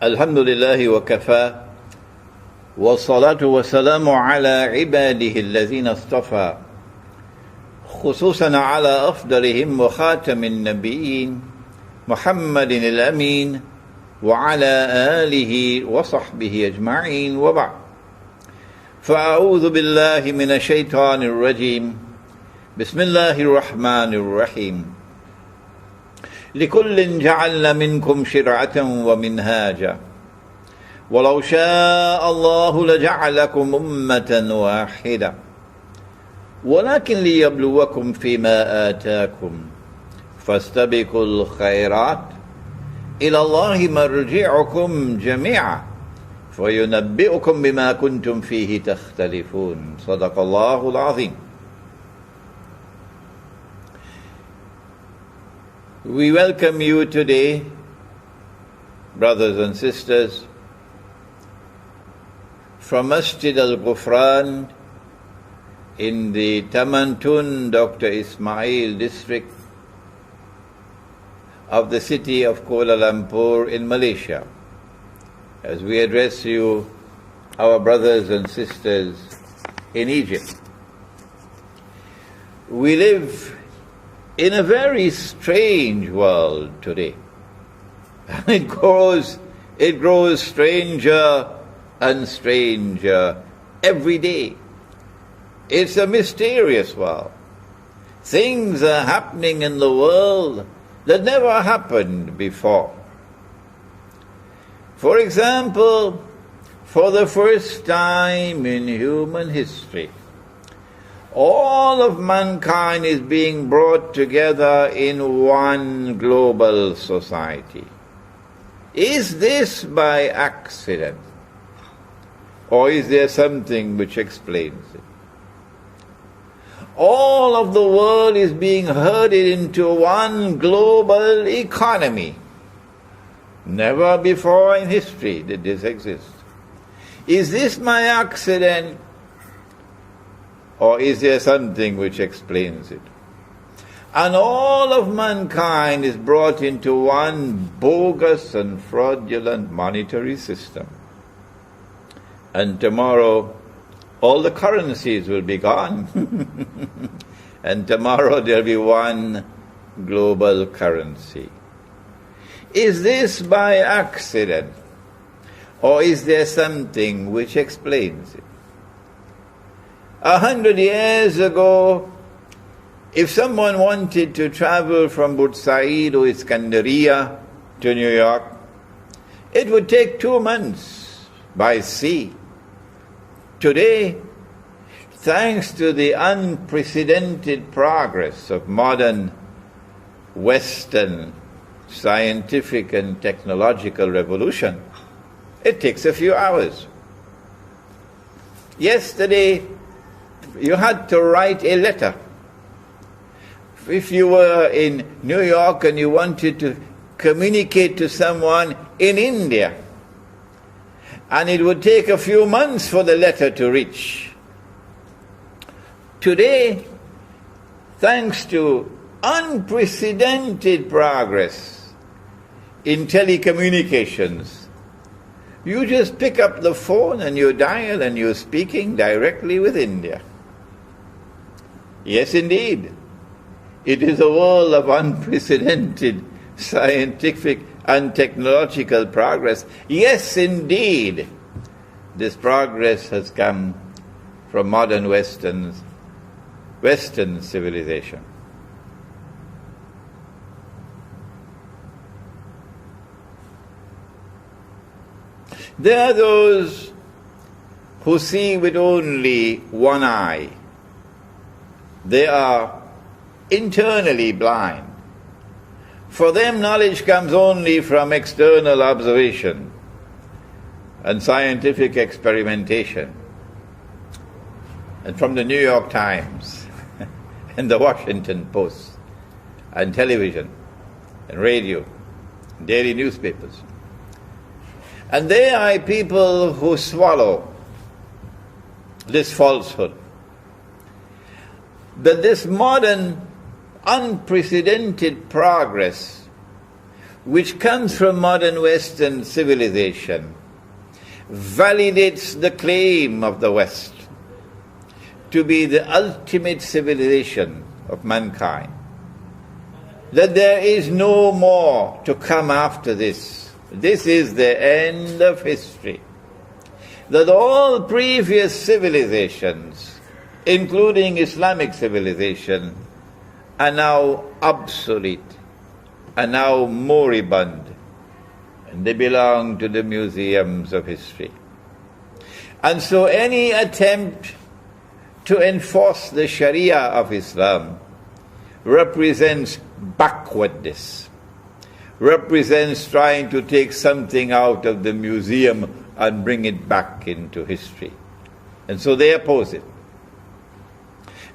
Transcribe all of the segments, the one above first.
الحمد لله وكفى والصلاة والسلام على عباده الذين اصطفى خصوصا على أفضلهم وخاتم النبيين محمد الأمين وعلى آله وصحبه أجمعين وبعد فأعوذ بالله من الشيطان الرجيم بسم الله الرحمن الرحيم لكل جعلنا منكم شرعة ومنهاجا ولو شاء الله لجعلكم أمة واحدة ولكن ليبلوكم فيما آتاكم فاستبقوا الخيرات إلى الله مرجعكم جميعا فينبئكم بما كنتم فيه تختلفون صدق الله العظيم. We welcome you today, brothers and sisters, from Masjid Al-Ghufran in the Tamantun Dr. Ismail district of the city of Kuala Lumpur in Malaysia, as we address you, our brothers and sisters in Egypt. We live in a very strange world today. It grows stranger and stranger every day. It's a mysterious world. Things are happening in the world that never happened before. For example, for the first time in human history, all of mankind is being brought together in one global society. Is this by accident? Or is there something which explains it? All of the world is being herded into one global economy. Never before in history did this exist. Is this by accident? Or is there something which explains it? And all of mankind is brought into one bogus and fraudulent monetary system. And tomorrow, all the currencies will be gone. And tomorrow there'll be one global currency. Is this by accident? Or is there something which explains it? 100 years ago, if someone wanted to travel from Bursaid or Iskandaria to New York, it would take 2 months by sea. Today, thanks to the unprecedented progress of modern Western scientific and technological revolution, it takes a few hours. Yesterday, you had to write a letter. If you were in New York and you wanted to communicate to someone in India, and it would take a few months for the letter to reach. Today, thanks to unprecedented progress in telecommunications, you just pick up the phone and you dial and you're speaking directly with India. Yes, indeed. It is a world of unprecedented scientific and technological progress. Yes, indeed. This progress has come from modern Western civilization. There are those who see with only one eye. They are internally blind. For them, knowledge comes only from external observation and scientific experimentation, and from the New York Times and the Washington Post and television and radio, and daily newspapers. And they are people who swallow this falsehood, that this modern unprecedented progress which comes from modern Western civilization, validates the claim of the West to be the ultimate civilization of mankind, that there is no more to come after this. This is the end of history. That all previous civilizations, including Islamic civilization, are now obsolete, are now moribund, and they belong to the museums of history. And so any attempt to enforce the Sharia of Islam represents backwardness, represents trying to take something out of the museum and bring it back into history. And so they oppose it.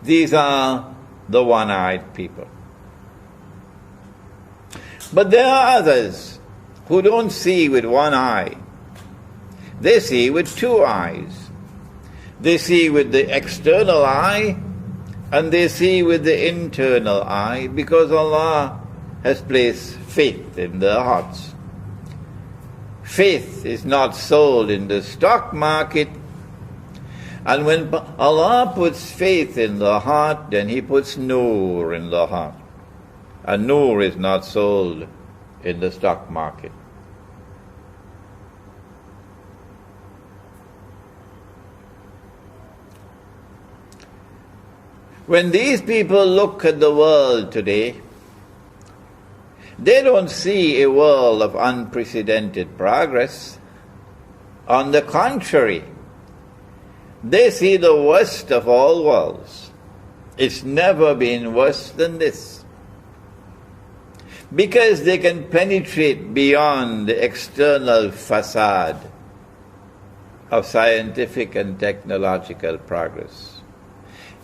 These are the one-eyed people. But there are others who don't see with one eye. They see with two eyes. They see with the external eye and they see with the internal eye, because Allah has placed faith in their hearts. Faith is not sold in the stock market. And when Allah puts faith in the heart, then He puts nur in the heart. And nur is not sold in the stock market. When these people look at the world today, they don't see a world of unprecedented progress. On the contrary, they see the worst of all worlds. It's never been worse than this. Because they can penetrate beyond the external facade of scientific and technological progress.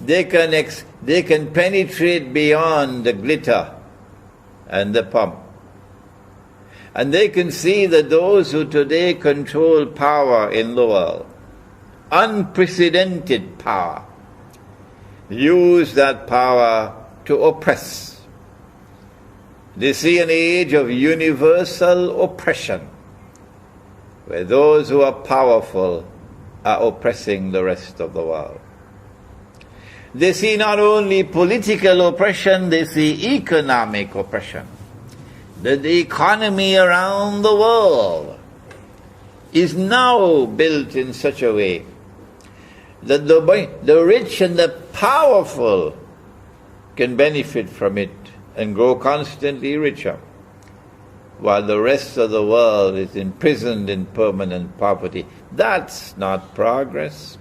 They can penetrate beyond the glitter and the pomp. And they can see that those who today control power in the world, unprecedented power, use that power to oppress. They see an age of universal oppression, where those who are powerful are oppressing the rest of the world. They see not only political oppression, they see economic oppression. That the economy around the world is now built in such a way that the rich and the powerful can benefit from it and grow constantly richer, while the rest of the world is imprisoned in permanent poverty. That's not progress.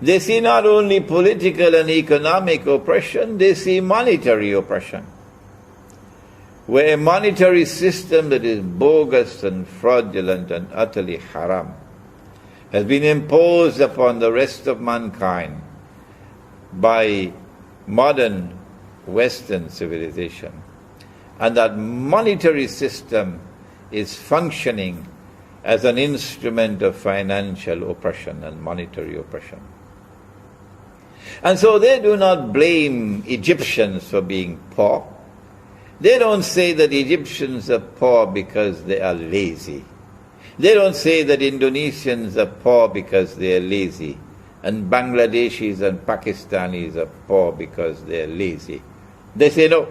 They see not only political and economic oppression, they see monetary oppression, where a monetary system that is bogus and fraudulent and utterly haram has been imposed upon the rest of mankind by modern Western civilization. And that monetary system is functioning as an instrument of financial oppression and monetary oppression. And so they do not blame Egyptians for being poor. They don't say that Egyptians are poor because they are lazy. They don't say that Indonesians are poor because they are lazy, and Bangladeshis and Pakistanis are poor because they are lazy. They say, no,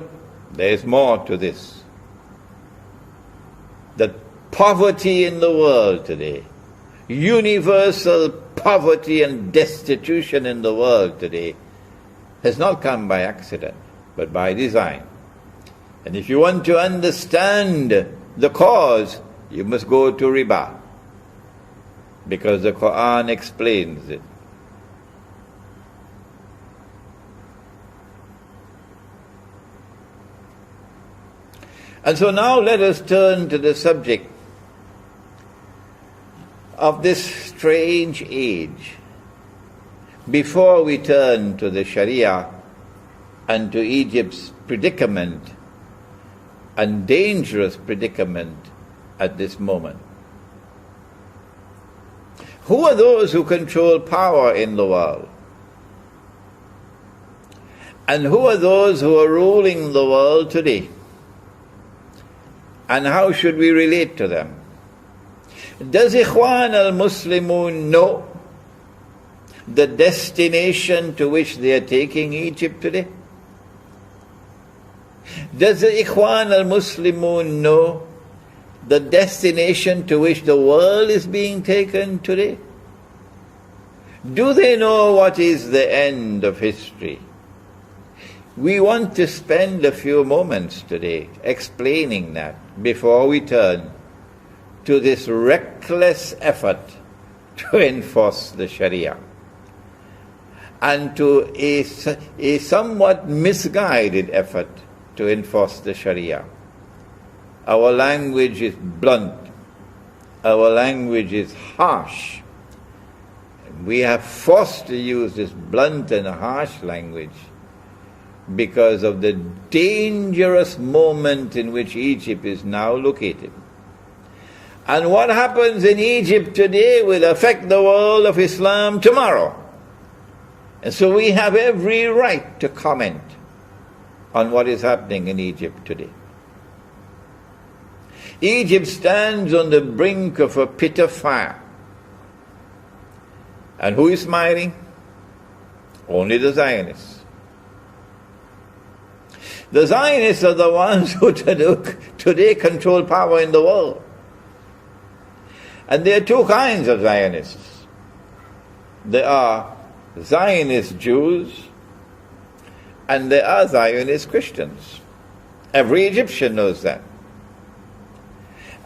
there is more to this. That poverty in the world today, universal poverty and destitution in the world today, has not come by accident, but by design. And if you want to understand the cause, you must go to riba, because the Quran explains it. And so now let us turn to the subject of this strange age, before we turn to the Sharia and to Egypt's predicament and dangerous predicament at this moment. Who are those who control power in the world? And who are those who are ruling the world today? And how should we relate to them? Does Ikhwan al-Muslimun know the destination to which they are taking Egypt today? Does the Ikhwan al-Muslimun know the destination to which the world is being taken today? Do they know what is the end of history? We want to spend a few moments today explaining that before we turn to this reckless effort to enforce the Sharia and to a somewhat misguided effort to enforce the Sharia. Our language is blunt. Our language is harsh. We are forced to use this blunt and harsh language because of the dangerous moment in which Egypt is now located. And what happens in Egypt today will affect the world of Islam tomorrow. And so we have every right to comment on what is happening in Egypt today. Egypt stands on the brink of a pit of fire. And who is smiling? Only the Zionists. The Zionists are the ones who today control power in the world. And there are two kinds of Zionists. There are Zionist Jews and there are Zionist Christians. Every Egyptian knows that.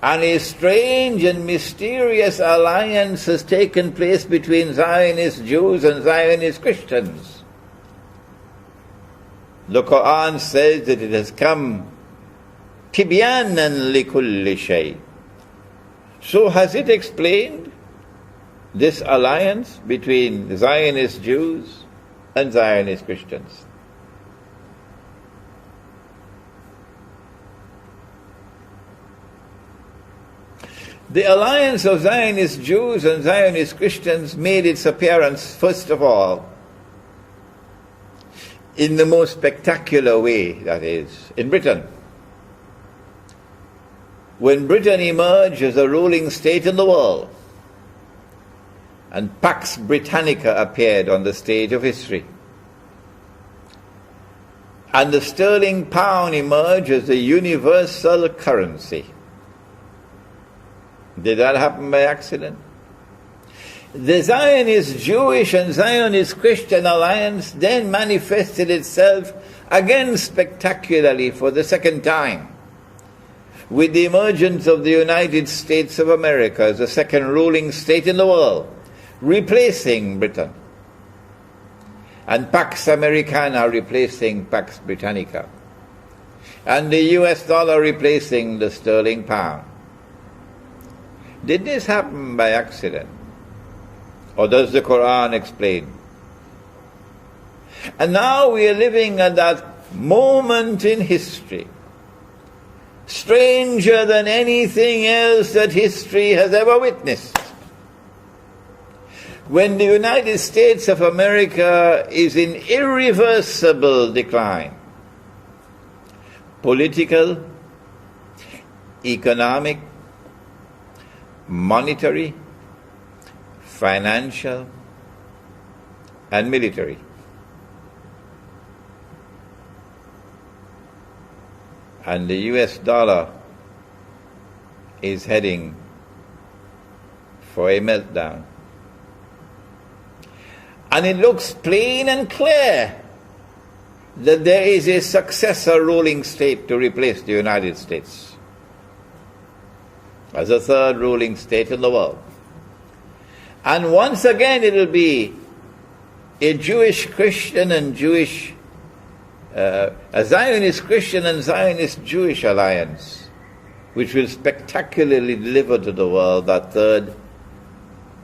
And a strange and mysterious alliance has taken place between Zionist Jews and Zionist Christians. The Quran says that it has come tibyanan likulli shay. So has it explained this alliance between Zionist Jews and Zionist Christians? The alliance of Zionist Jews and Zionist Christians made its appearance, first of all, in the most spectacular way, that is, in Britain. When Britain emerged as a ruling state in the world, and Pax Britannica appeared on the stage of history, and the sterling pound emerged as the universal currency. Did that happen by accident? The Zionist Jewish and Zionist Christian alliance then manifested itself again spectacularly for the second time with the emergence of the United States of America as the second ruling state in the world, replacing Britain, and Pax Americana replacing Pax Britannica, and the US dollar replacing the sterling pound. Did this happen by accident? Or does the Quran explain? And now we are living at that moment in history, stranger than anything else that history has ever witnessed, when the United States of America is in irreversible decline. Political, economic, monetary, financial, and military. And the US dollar is heading for a meltdown. And it looks plain and clear that there is a successor ruling state to replace the United States as a third ruling state in the world. And once again it will be a Jewish Christian and a Zionist Christian and Zionist Jewish alliance, which will spectacularly deliver to the world that third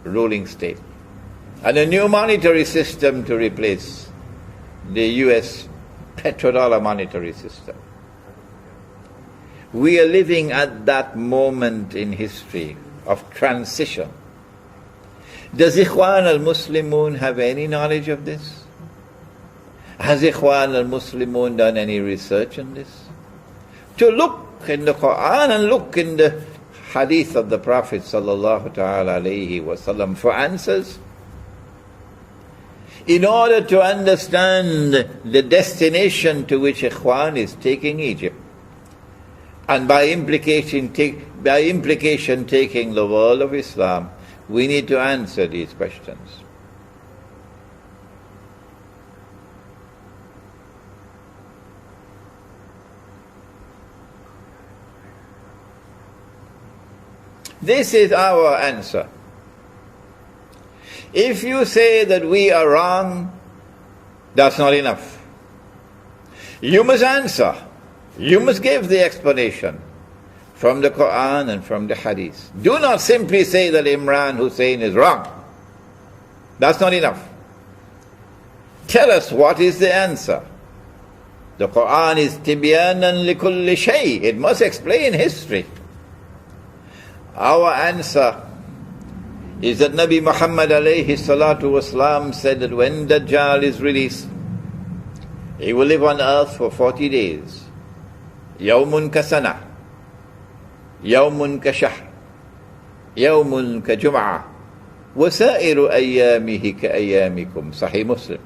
ruling state. And a new monetary system to replace the US petrodollar monetary system. We are living at that moment in history of transition. Does Ikhwan al-Muslimun have any knowledge of this? Has Ikhwan al-Muslimun done any research on this? To look in the Quran and look in the hadith of the Prophet sallallahu ta'ala alayhi wasallam for answers. In order to understand the destination to which Ikhwan is taking Egypt, and by implication taking the world of Islam, we need to answer these questions. This is our answer. If you say that we are wrong, that's not enough. You must answer. You must give the explanation from the Quran and from the Hadith. Do not simply say that Imran Hussein is wrong. That's not enough. Tell us what is the answer. The Quran is tibyanan likulli shay. It must explain history. Our answer is that Nabi Muhammad alayhi salatu wasalam said that when Dajjal is released, he will live on earth for 40 days. Yawmun ka sana, yawmun ka shahr, yawmun ka jum'ah, wa sa'iru ayyamihi ka ayyamikum. Sahih Muslim.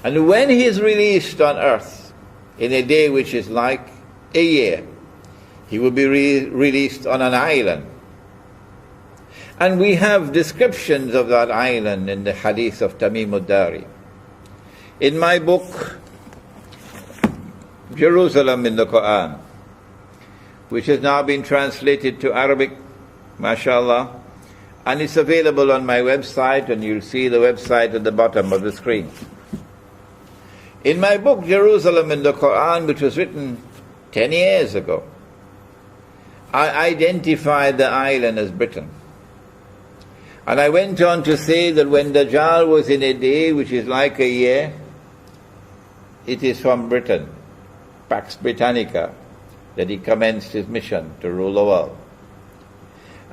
And when he is released on earth in a day which is like a year, he will be released on an island. And we have descriptions of that island in the hadith of Tamim ad-Dari. In my book, Jerusalem in the Quran, which has now been translated to Arabic, mashallah, and it's available on my website, and you'll see the website at the bottom of the screen. In my book, Jerusalem in the Quran, which was written 10 years ago, I identified the island as Britain. And I went on to say that when Dajjal was in a day which is like a year, it is from Britain, Pax Britannica, that he commenced his mission to rule the world.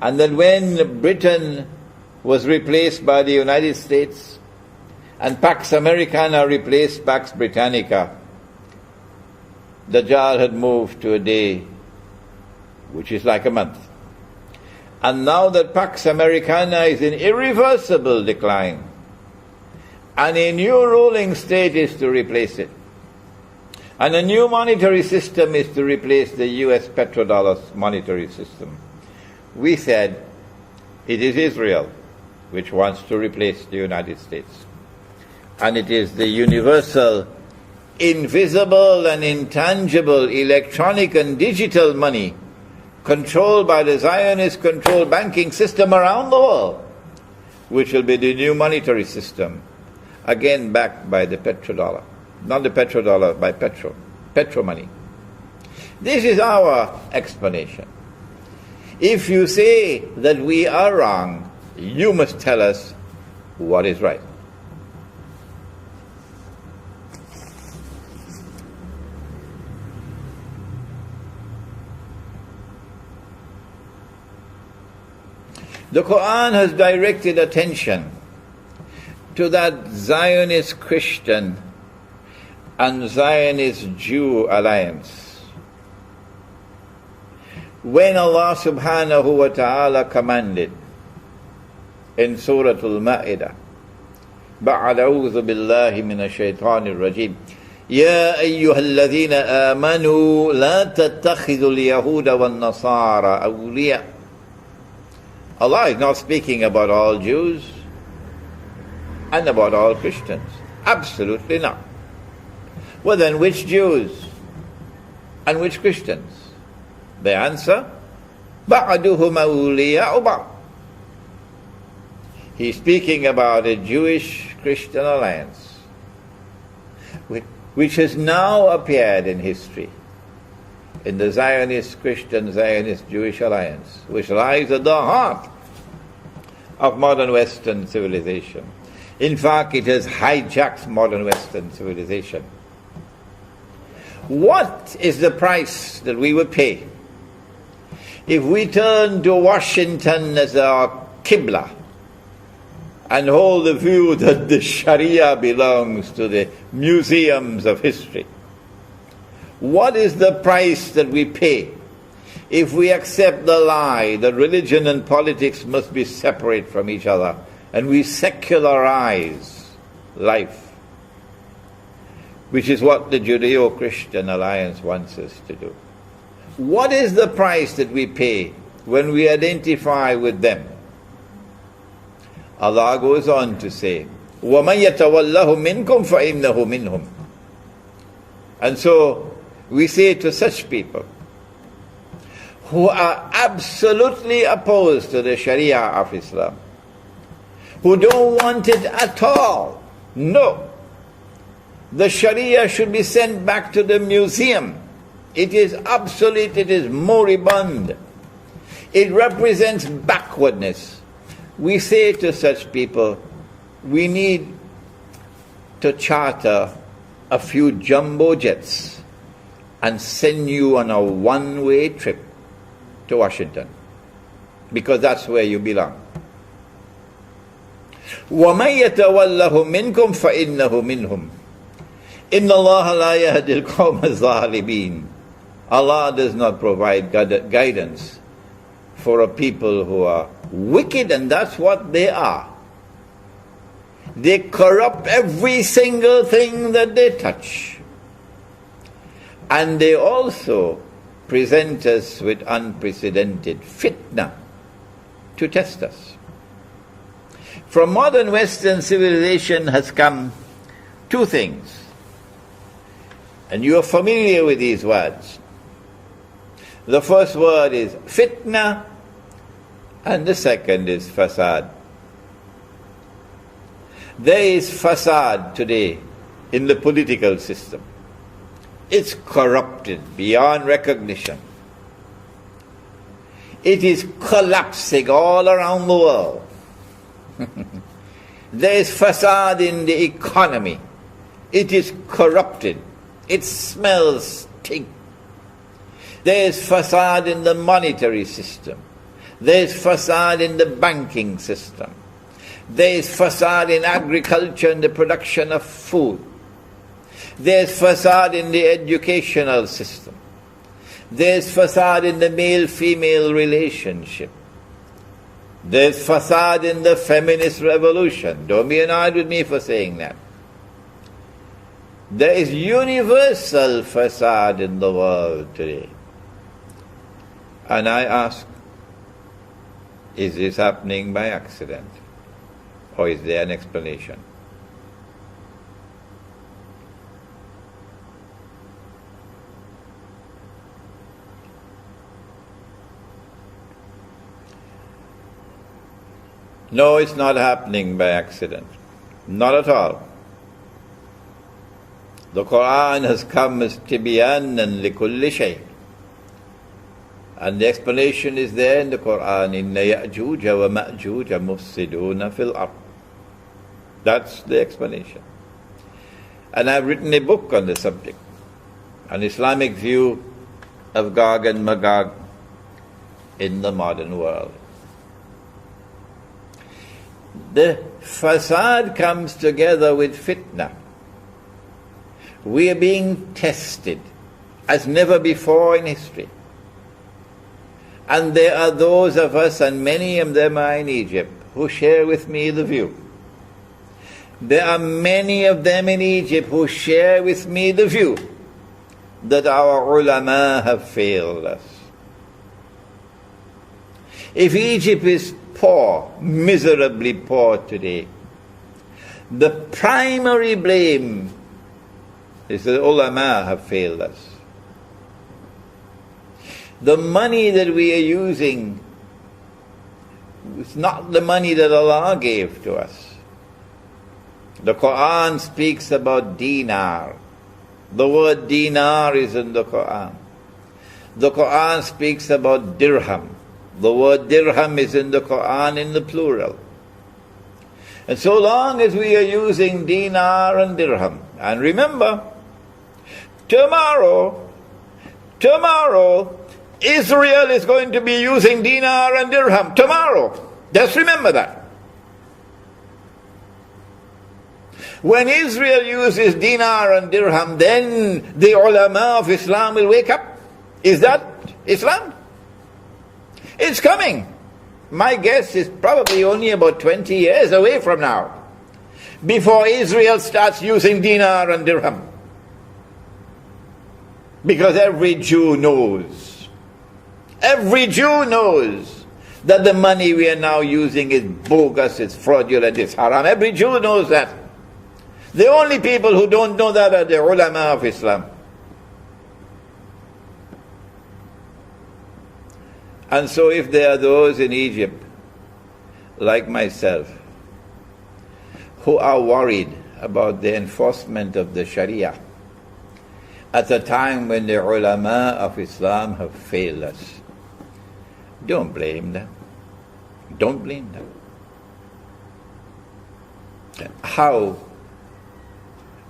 And that when Britain was replaced by the United States and Pax Americana replaced Pax Britannica, Dajjal had moved to a day which is like a month. And now that Pax Americana is in irreversible decline, and a new ruling state is to replace it, and a new monetary system is to replace the US petrodollar monetary system, we said it is Israel which wants to replace the United States. And it is the universal, invisible and intangible electronic and digital money controlled by the Zionist-controlled banking system around the world, which will be the new monetary system, again backed by the petrodollar. Not the petrodollar, by petro money. This is our explanation. If you say that we are wrong, you must tell us what is right. The Quran has directed attention to that Zionist Christian and Zionist Jew alliance. When Allah subhanahu wa ta'ala commanded in Surah Al-Ma'idah, بعد أعوذ بالله من الشيطان الرجيم يا أيها الذين آمنوا لا تتخذوا اليهود والنصارى أولياء. Allah is not speaking about all Jews and about all Christians. Absolutely not. Well then, which Jews and which Christians? The answer, بَعْدُهُمْ أَوْلِيَاءُ بَعْضٍ. He's speaking about a Jewish-Christian alliance which has now appeared in history, in the Zionist-Christian, Zionist-Jewish alliance, which lies at the heart of modern Western civilization. In fact, it has hijacked modern Western civilization. What is the price that we would pay if we turn to Washington as our Qibla and hold the view that the Sharia belongs to the museums of history? What is the price that we pay if we accept the lie that religion and politics must be separate from each other and we secularize life, which is what the Judeo-Christian Alliance wants us to do? What is the price that we pay when we identify with them? Allah goes on to say, وَمَنْ يَتَوَلَّهُ مِنْكُمْ فَإِنَّهُ مِنْهُمْ. And so we say to such people who are absolutely opposed to the Sharia of Islam, who don't want it at all, no, the Sharia should be sent back to the museum. It is obsolete, it is moribund. It represents backwardness. We say to such people, we need to charter a few jumbo jets and send you on a one-way trip to Washington, because that's where you belong. وَمَنْ يَتَوَلَّهُ مِنْكُمْ فَإِنَّهُ مِنْهُمْ إِنَّ اللَّهَ لَا يَهْدِي الْقَوْمَ الظَّالِمِينَ. Allah does not provide guidance for a people who are wicked, and that's what they are. They corrupt every single thing that they touch. And they also present us with unprecedented fitna to test us. From modern Western civilization has come two things. And you are familiar with these words. The first word is fitna, and the second is fasad. There is fasad today in the political system. It's corrupted beyond recognition. It is collapsing all around the world. There is fasad in the economy. It is corrupted. It smells stink. There is fasad in the monetary system. There is fasad in the banking system. There is fasad in agriculture and the production of food. There is fasad in the educational system. There is fasad in the male-female relationship. There is fasad in the feminist revolution. Don't be annoyed with me for saying that. There is universal fasad in the world today. And I ask, is this happening by accident? Or is there an explanation? No, it's not happening by accident. Not at all. The Quran has come as tibyanan likulli shay. And the explanation is there in the Quran, inna Ya'juj wa Ma'juj mufsiduna fil ard. That's the explanation. And I've written a book on the subject, an Islamic view of Gog and Magog in the modern world. The fasad comes together with fitna. We are being tested as never before in history. And there are those of us, and many of them are in Egypt, who share with me the view. There are many of them in Egypt who share with me the view that our ulama have failed us. If Egypt is poor, miserably poor today, the primary blame is that ulama have failed us. The money that we are using is not the money that Allah gave to us. The Quran speaks about dinar. The word dinar is in the Quran. The Quran speaks about dirham. The word dirham is in the Quran in the plural. And so long as we are using dinar and dirham, and remember, tomorrow, Israel is going to be using dinar and dirham. Tomorrow. Just remember that. When Israel uses dinar and dirham, then the ulama of Islam will wake up. Is that Islam? It's coming. My guess is probably only about 20 years away from now, before Israel starts using dinar and dirham. Because every Jew knows that the money we are now using is bogus, it's fraudulent, it's haram. Every Jew knows that. The only people who don't know that are the ulama of Islam. And so if there are those in Egypt, like myself, who are worried about the enforcement of the Sharia at a time when the ulama of Islam have failed us, don't blame them. Don't blame them. How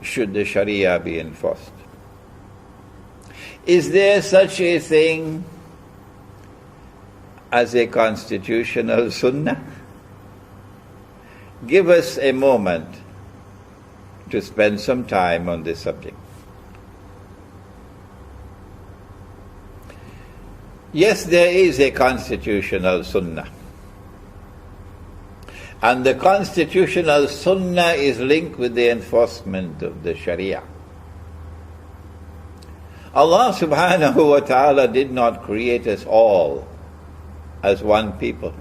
should the Sharia be enforced? Is there such a thing as a constitutional sunnah? Give us a moment to spend some time on this subject. Yes, there is a constitutional sunnah. And the constitutional sunnah is linked with the enforcement of the Sharia. Allah subhanahu wa ta'ala did not create us all as one people.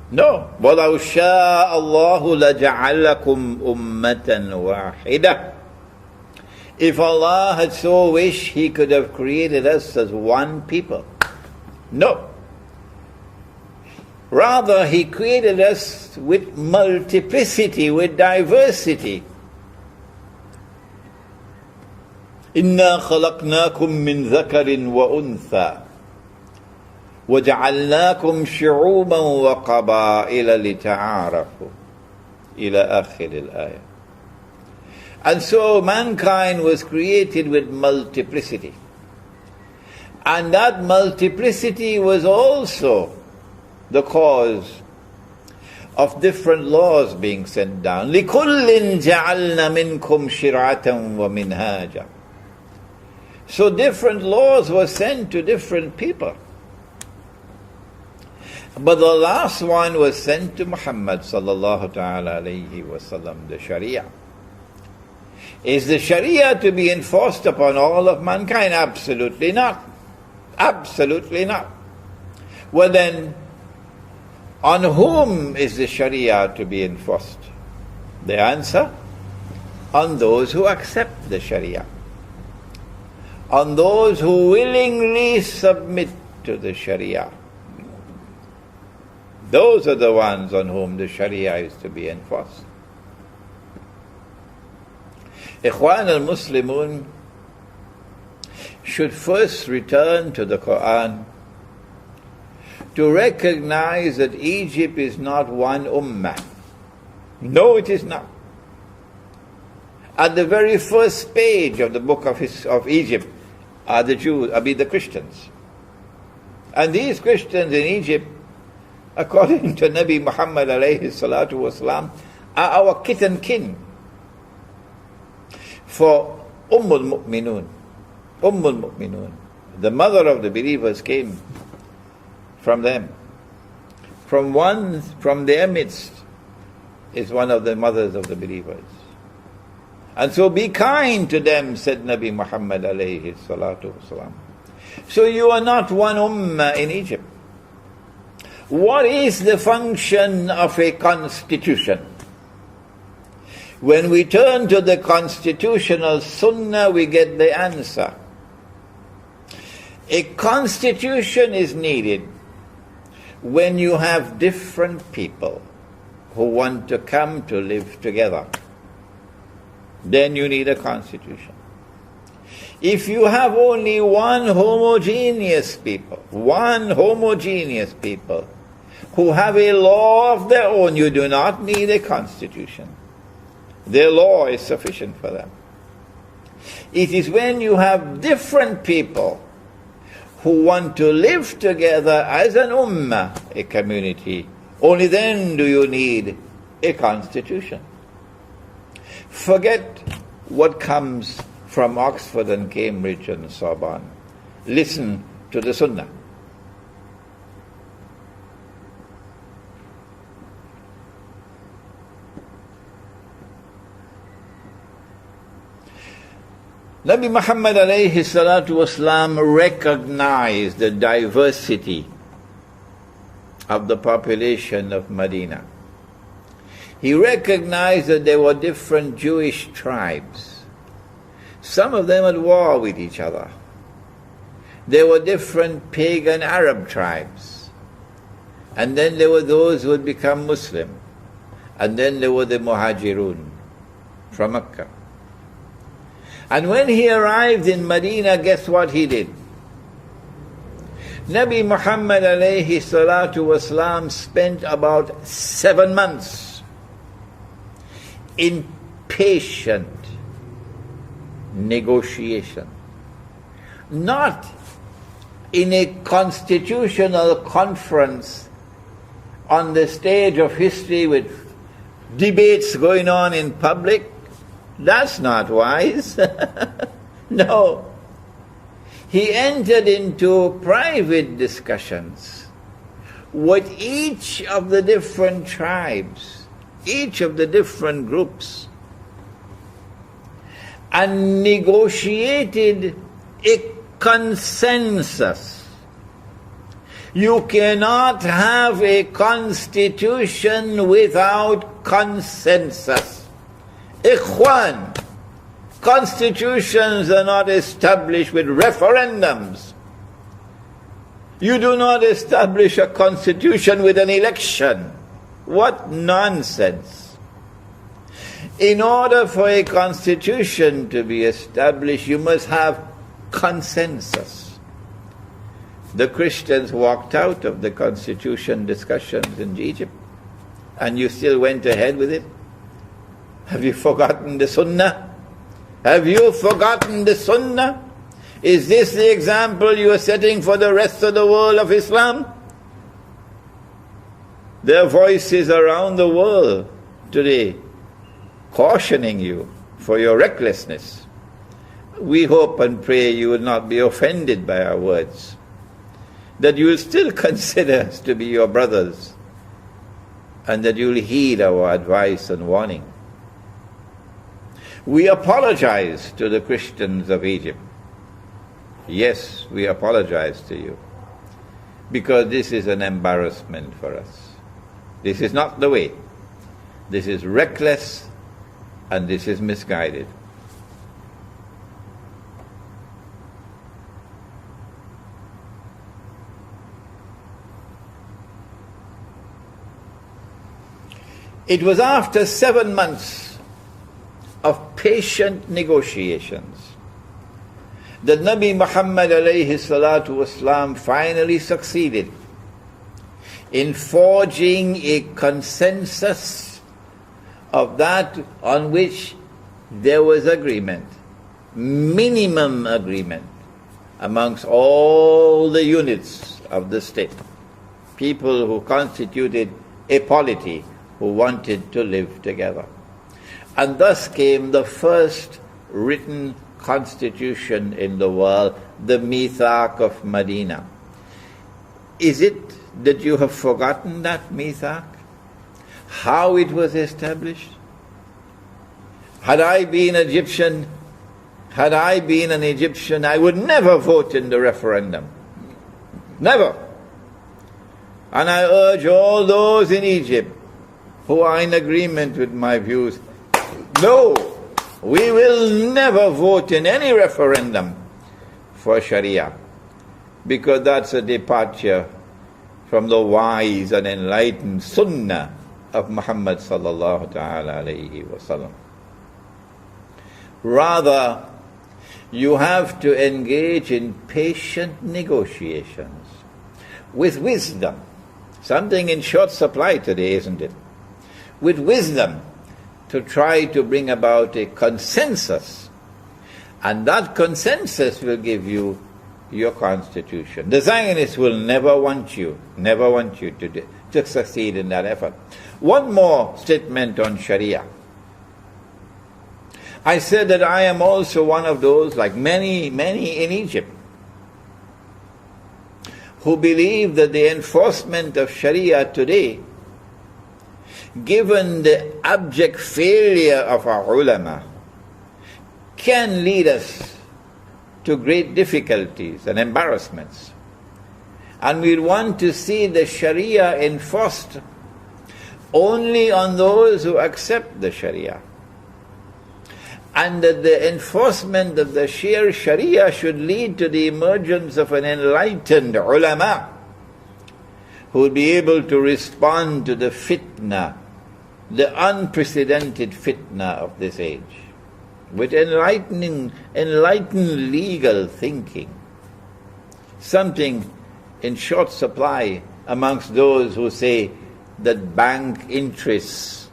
No. وَلَوْ شَاءَ اللَّهُ لَجَعَلَكُمْ أُمَّةً وَاحِدَةً. If Allah had so wished, He could have created us as one people. No. Rather, He created us with multiplicity, with diversity. إِنَّا خَلَقْنَاكُم مِّن ذَكَرٍ وَأُنثَى وَجَعَلْنَاكُمْ شُعُوبًا وَقَبَائِلَ لِتَعَارَفُوا إلى آخر الآية. And so mankind was created with multiplicity. And that multiplicity was also the cause of different laws being sent down. لِكُلٍّ جَعَلْنَا مِنْكُمْ شِرْعَةً وَمِنْهَاجًا. So different laws were sent to different people. But the last one was sent to Muhammad sallallahu ta'ala alayhi wa sallam, the Sharia. Is the Sharia to be enforced upon all of mankind? Absolutely not. Absolutely not. Well then, on whom is the Sharia to be enforced? The answer? On those who accept the Sharia. On those who willingly submit to the Sharia. Those are the ones on whom the Sharia is to be enforced. Ikhwan al-Muslimun should first return to the Quran to recognize that Egypt is not one ummah. No, it is not. At the very first page of the book of Egypt are the Jews, the Christians. And these Christians in Egypt, according to Nabi Muhammad alayhi salatu wasalam, are our kith and kin. For Ummul Mu'minun, the mother of the believers, came from them. From their midst is one of the mothers of the believers. And so be kind to them, said Nabi Muhammad alayhi salatu wasalam. So you are not one ummah in Egypt. What is the function of a constitution? When we turn to the constitutional sunnah, we get the answer. A constitution is needed when you have different people who want to come to live together. Then you need a constitution. If you have only one homogeneous people who have a law of their own, you do not need a constitution. Their law is sufficient for them. It is when you have different people who want to live together as an ummah, a community, only then do you need a constitution. Forget what comes from Oxford and Cambridge and Sorbonne. Listen to the Sunnah. Nabi Muhammad alayhi salatu wasalam recognized the diversity of the population of Medina. He recognized that there were different Jewish tribes. Some of them at war with each other. There were different pagan Arab tribes. And then there were those who had become Muslim. And then there were the Muhajirun from Mecca. And when he arrived in Medina, guess what he did? Nabi Muhammad alayhi salatu wasalam spent about 7 months in patient negotiation. Not in a constitutional conference on the stage of history with debates going on in public. That's not wise. No. He entered into private discussions with each of the different tribes, each of the different groups, and negotiated a consensus. You cannot have a constitution without consensus. Ikhwan, constitutions are not established with referendums. You do not establish a constitution with an election. What nonsense. In order for a constitution to be established, you must have consensus. The Christians walked out of the constitution discussions in Egypt, and you still went ahead with it? Have you forgotten the Sunnah? Have you forgotten the Sunnah? Is this the example you are setting for the rest of the world of Islam? There are voices around the world today cautioning you for your recklessness. We hope and pray you will not be offended by our words, that you will still consider us to be your brothers, and that you will heed our advice and warning. We apologize to the Christians of Egypt. Yes, we apologize to you, because this is an embarrassment for us. This is not the way. This is reckless, and this is misguided. It was after 7 months of patient negotiations that Nabi Muhammad alayhi salatu wasalam finally succeeded in forging a consensus of that on which there was agreement, minimum agreement, amongst all the units of the state, people who constituted a polity, who wanted to live together. And thus came the first written constitution in the world, the Mithaq of Medina. Is it that you have forgotten that Mithaq? How it was established? Had I been an Egyptian, I would never vote in the referendum. Never. And I urge all those in Egypt who are in agreement with my views, no, we will never vote in any referendum for Sharia, because that's a departure from the wise and enlightened Sunnah of Muhammad sallallahu ta'ala alayhi wa sallam. Rather, you have to engage in patient negotiations with wisdom, something in short supply today, isn't it? With wisdom, to try to bring about a consensus, and that consensus will give you your constitution. The Zionists will never want you to succeed in that effort. One more statement on Sharia. I said that I am also one of those, like many in Egypt, who believe that the enforcement of Sharia today, given the abject failure of our ulama, can lead us to great difficulties and embarrassments. And we want to see the Sharia enforced only on those who accept the Sharia. And that the enforcement of the sheer Sharia should lead to the emergence of an enlightened ulama who will be able to respond to the fitna, the unprecedented fitna of this age, with enlightened legal thinking, something in short supply amongst those who say that bank interest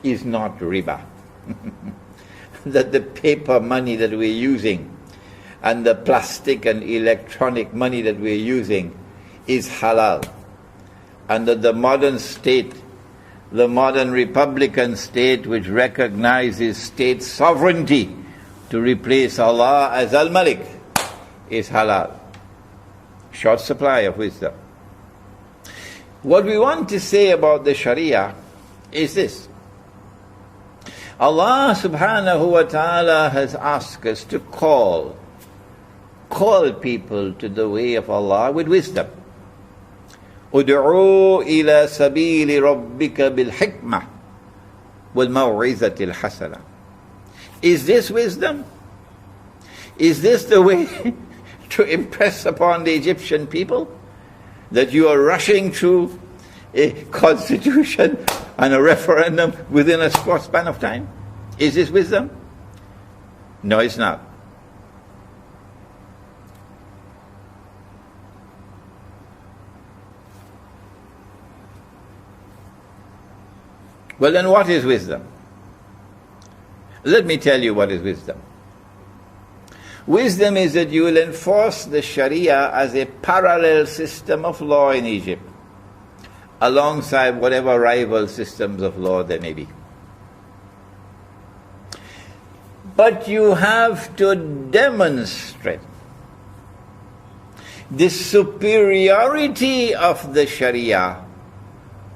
is not riba. That the paper money that we're using and the plastic and electronic money that we're using is halal. And that the modern state, the modern republican state which recognizes state sovereignty to replace Allah as Al-Malik is halal. Short supply of wisdom. What we want to say about the Sharia is this. Allah subhanahu wa ta'ala has asked us to call people to the way of Allah with wisdom. Ud'u ila sabili rabbika bil hikmah wal maw'izati al hasana. Is this wisdom? Is this the way to impress upon the Egyptian people? That you are rushing through a constitution and a referendum within a short span of time? Is this wisdom? No, it's not. Well, then what is wisdom? Let me tell you what is wisdom. Wisdom is that you will enforce the Sharia as a parallel system of law in Egypt, alongside whatever rival systems of law there may be. But you have to demonstrate the superiority of the Sharia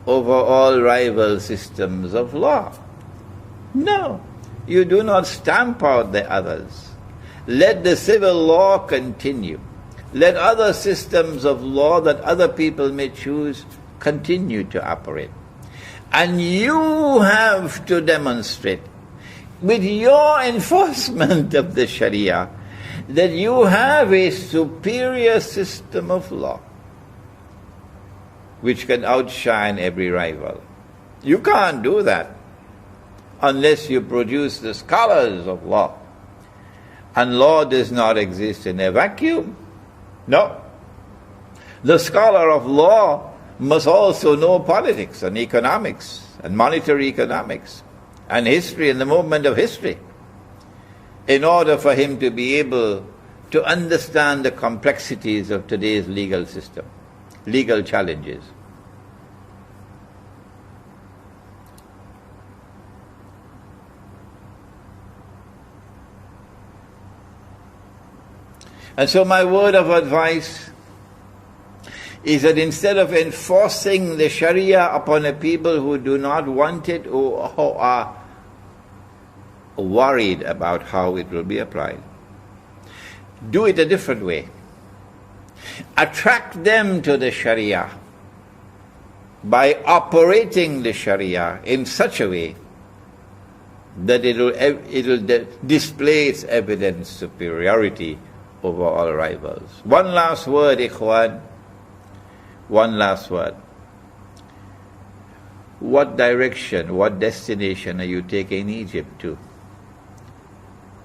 over all rival systems of law. No, you do not stamp out the others. Let the civil law continue. Let other systems of law that other people may choose continue to operate. And you have to demonstrate with your enforcement of the Sharia that you have a superior system of law which can outshine every rival. You can't do that unless you produce the scholars of law. And law does not exist in a vacuum. No. The scholar of law must also know politics and economics and monetary economics and history and the movement of history in order for him to be able to understand the complexities of today's legal system, legal challenges. And so my word of advice is that instead of enforcing the Sharia upon a people who do not want it or who are worried about how it will be applied, do it a different way. Attract them to the Sharia by operating the Sharia in such a way that it will display its evident superiority over all rivals. One last word, ikhwan. One last word. What direction, what destination are you taking Egypt to?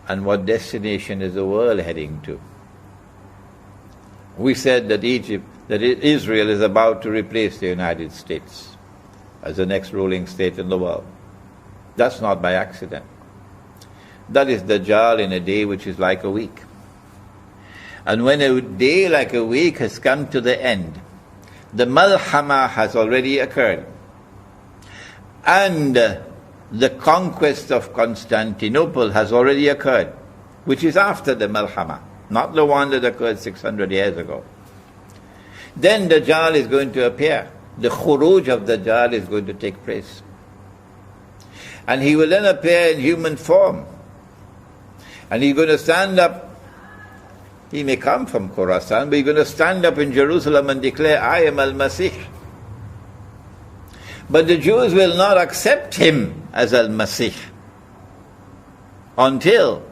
And what destination is the world heading to? We said that Israel is about to replace the United States as the next ruling state in the world. That's not by accident. That is Dajjal in a day which is like a week. And when a day like a week has come to the end, the malhama has already occurred. And the conquest of Constantinople has already occurred, which is after the Malhama, not the one that occurred 600 years ago. Then Dajjal is going to appear. The khuruj of Dajjal is going to take place. And he will then appear in human form. And he's going to stand up. He may come from Khorasan, but he's going to stand up in Jerusalem and declare, I am Al-Masih. But the Jews will not accept him as Al-Masih until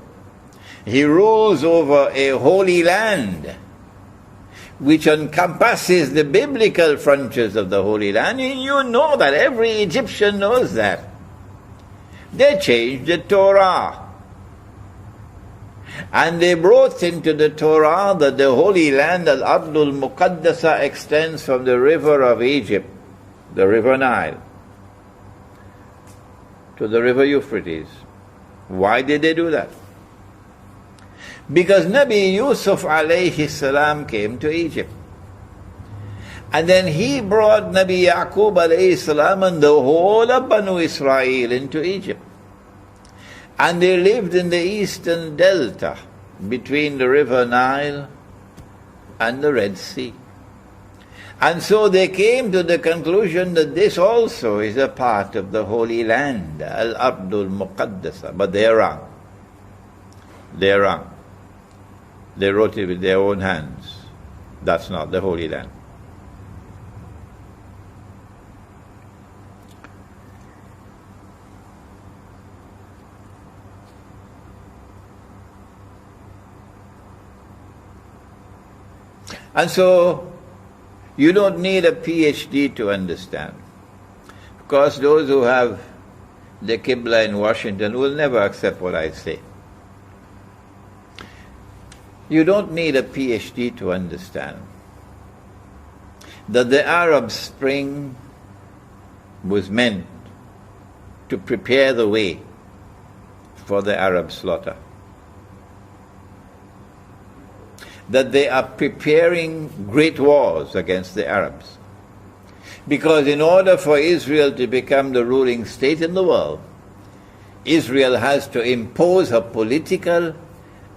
he rules over a holy land which encompasses the biblical frontiers of the Holy Land. And you know that. Every Egyptian knows that. They changed the Torah. And they brought into the Torah that the Holy Land, Al-Ardul Muqaddasa, extends from the river of Egypt, the river Nile, to the river Euphrates. Why did they do that? Because Nabi Yusuf alayhi salam came to Egypt. And then he brought Nabi Yaqub alayhi salam and the whole of Banu Israel into Egypt. And they lived in the eastern delta between the river Nile and the Red Sea. And so they came to the conclusion that this also is a part of the Holy Land, Al-Ardul Muqaddasa. But they're wrong. They're wrong. They wrote it with their own hands. That's not the Holy Land. And so, you don't need a PhD to understand. Of course, those who have the Qibla in Washington will never accept what I say. You don't need a PhD to understand that the Arab Spring was meant to prepare the way for the Arab slaughter. That they are preparing great wars against the Arabs. Because in order for Israel to become the ruling state in the world, Israel has to impose her political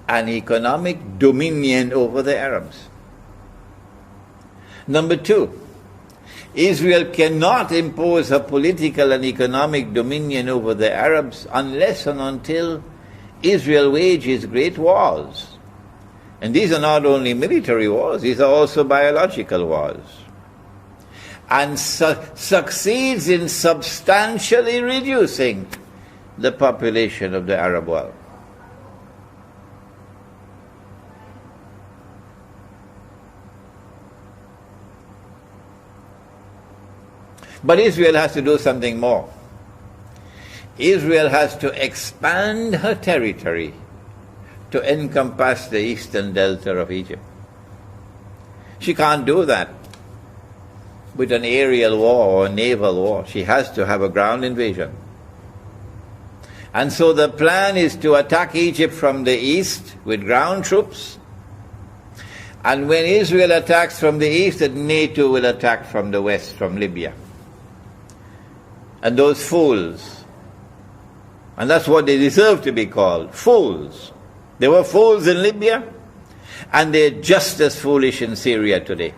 and economic dominion over the Arabs. Number two, Israel cannot impose her political and economic dominion over the Arabs unless and until Israel wages great wars. And these are not only military wars, these are also biological wars. And succeeds in substantially reducing the population of the Arab world. But Israel has to do something more. Israel has to expand her territory to encompass the eastern delta of Egypt. She can't do that with an aerial war or a naval war. She has to have a ground invasion. And so the plan is to attack Egypt from the east with ground troops. And when Israel attacks from the east, NATO will attack from the west, from Libya. And those fools, and that's what they deserve to be called, fools. They were fools in Libya, and they're just as foolish in Syria today.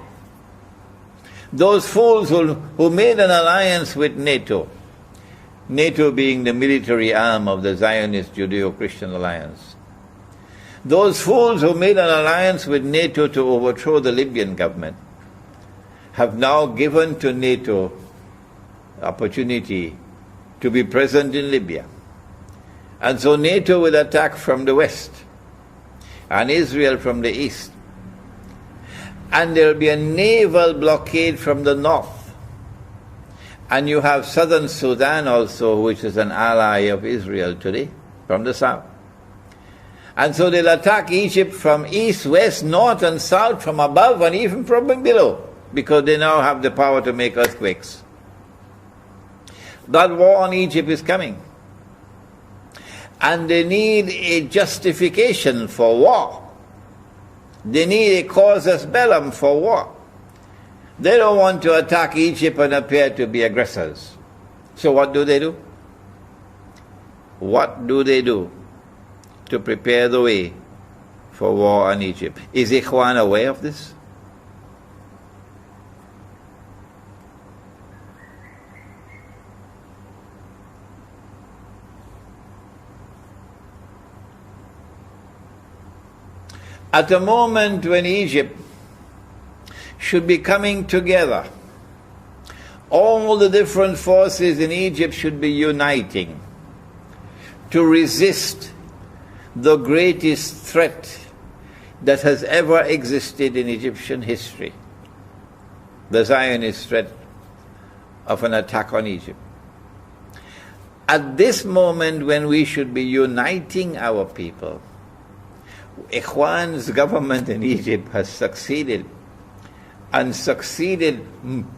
Those fools who made an alliance with NATO, NATO being the military arm of the Zionist Judeo-Christian alliance. Those fools who made an alliance with NATO to overthrow the Libyan government have now given to NATO opportunity to be present in Libya. And so NATO will attack from the west and Israel from the east. And there will be a naval blockade from the north. And you have southern Sudan also, which is an ally of Israel today, from the south. And so they'll attack Egypt from east, west, north and south, from above and even from below, because they now have the power to make earthquakes. That war on Egypt is coming. And they need a justification for war. They need a casus bellum for war. They don't want to attack Egypt and appear to be aggressors. So what do? what do they do to prepare the way for war on Egypt? Is Ikhwan aware of this? At a moment when Egypt should be coming together, all the different forces in Egypt should be uniting to resist the greatest threat that has ever existed in Egyptian history, the Zionist threat of an attack on Egypt. At this moment when we should be uniting our people, Ikhwan's government in Egypt has succeeded, and succeeded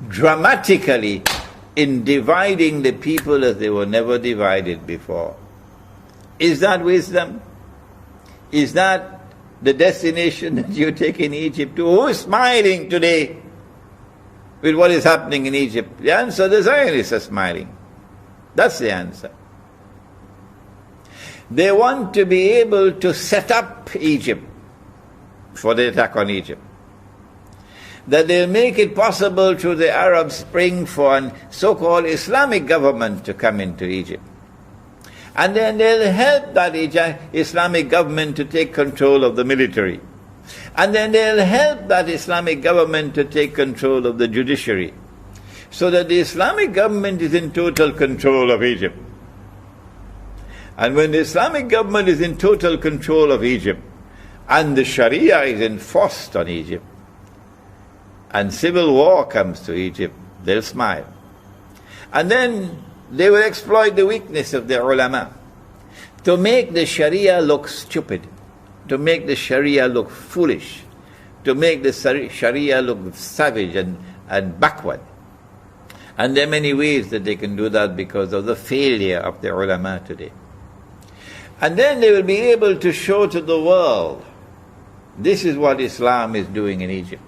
dramatically in dividing the people as they were never divided before. Is that wisdom? Is that the destination that you take in Egypt to? Who is smiling today with what is happening in Egypt? The answer, the Zionists are smiling. That's the answer. They want to be able to set up Egypt for the attack on Egypt. That they'll make it possible through the Arab Spring for a so-called Islamic government to come into Egypt. And then they'll help that Islamic government to take control of the military. And then they'll help that Islamic government to take control of the judiciary. So that the Islamic government is in total control of Egypt. And when the Islamic government is in total control of Egypt, and the Sharia is enforced on Egypt, and civil war comes to Egypt, they'll smile. And then they will exploit the weakness of the ulama to make the Sharia look stupid, to make the Sharia look foolish, to make the Sharia look savage and backward. And there are many ways that they can do that because of the failure of the ulama today. And then they will be able to show to the world, this is what Islam is doing in Egypt.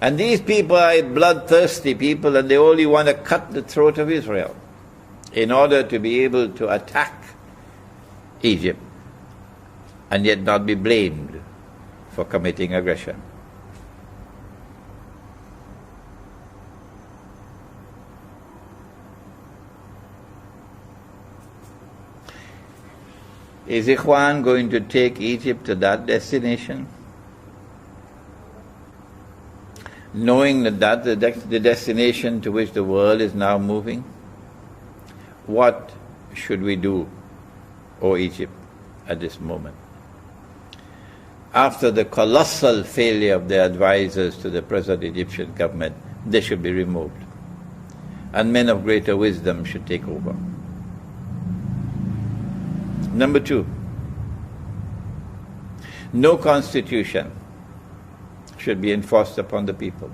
And these people are bloodthirsty people, and they only want to cut the throat of Israel in order to be able to attack Egypt and yet not be blamed for committing aggression. Is Ikhwan going to take Egypt to that destination? Knowing that that's the destination to which the world is now moving? What should we do, O Egypt, at this moment? After the colossal failure of the advisors to the present Egyptian government, they should be removed. And men of greater wisdom should take over. Number 2, no constitution should be enforced upon the people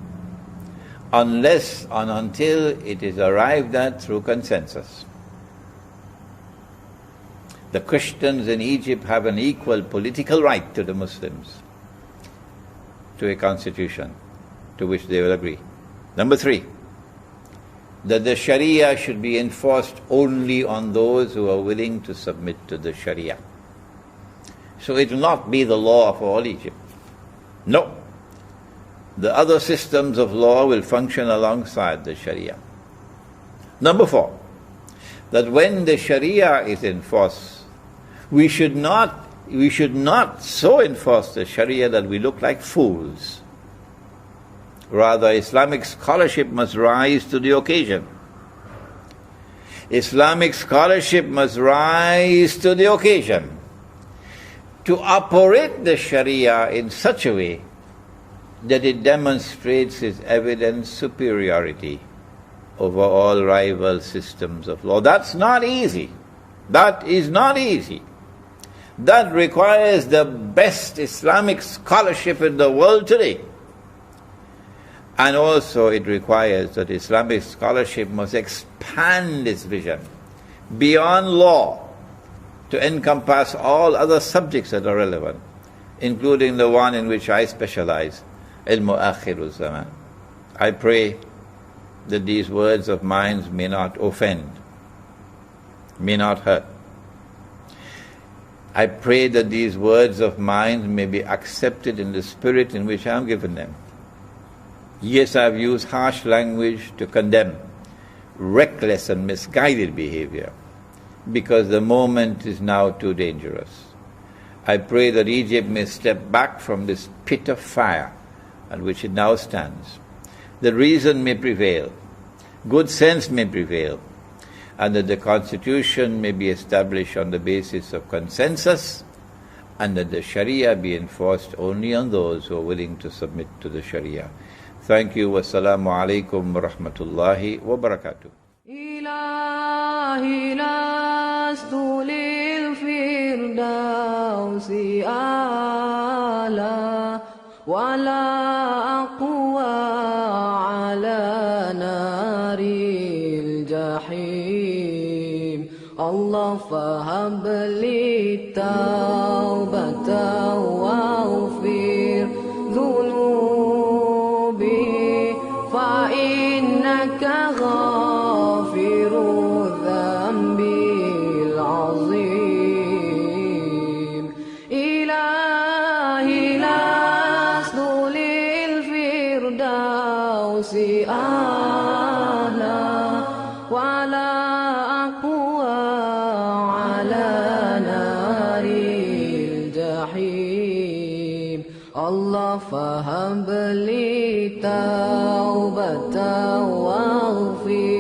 unless and until it is arrived at through consensus. The Christians in Egypt have an equal political right to the Muslims to a constitution to which they will agree. Number 3, that the Sharia should be enforced only on those who are willing to submit to the Sharia. So it will not be the law of all Egypt. No. The other systems of law will function alongside the Sharia. Number 4, that when the Sharia is enforced, we should not so enforce the Sharia that we look like fools. Rather, Islamic scholarship must rise to the occasion. Islamic scholarship must rise to the occasion to operate the Sharia in such a way that it demonstrates its evident superiority over all rival systems of law. That's not easy. That is not easy. That requires the best Islamic scholarship in the world today. And also it requires that Islamic scholarship must expand its vision beyond law to encompass all other subjects that are relevant, including the one in which I specialize, al-mu'akhiru. I pray that these words of mine may not offend, may not hurt, I pray that these words of mine may be accepted in the spirit in which I am given them. Yes, I have used harsh language to condemn reckless and misguided behavior, because the moment is now too dangerous. I pray that Egypt may step back from this pit of fire on which it now stands. That reason may prevail, good sense may prevail, and that the constitution may be established on the basis of consensus, and that the Sharia be enforced only on those who are willing to submit to the Sharia. Thank you. Wassalamu alaikum wa rahmatullahi wa barakatuh. إلهي لست للفردوس أعلى ولا أقوى على نار الجحيم الله فهب لي التوبة واغفر ذنوبي فإنك غافر الذنب العظيم إلهي لست للفردوس أعلى ولا أقوى على نار الجحيم الله فهب لي توبة واغفر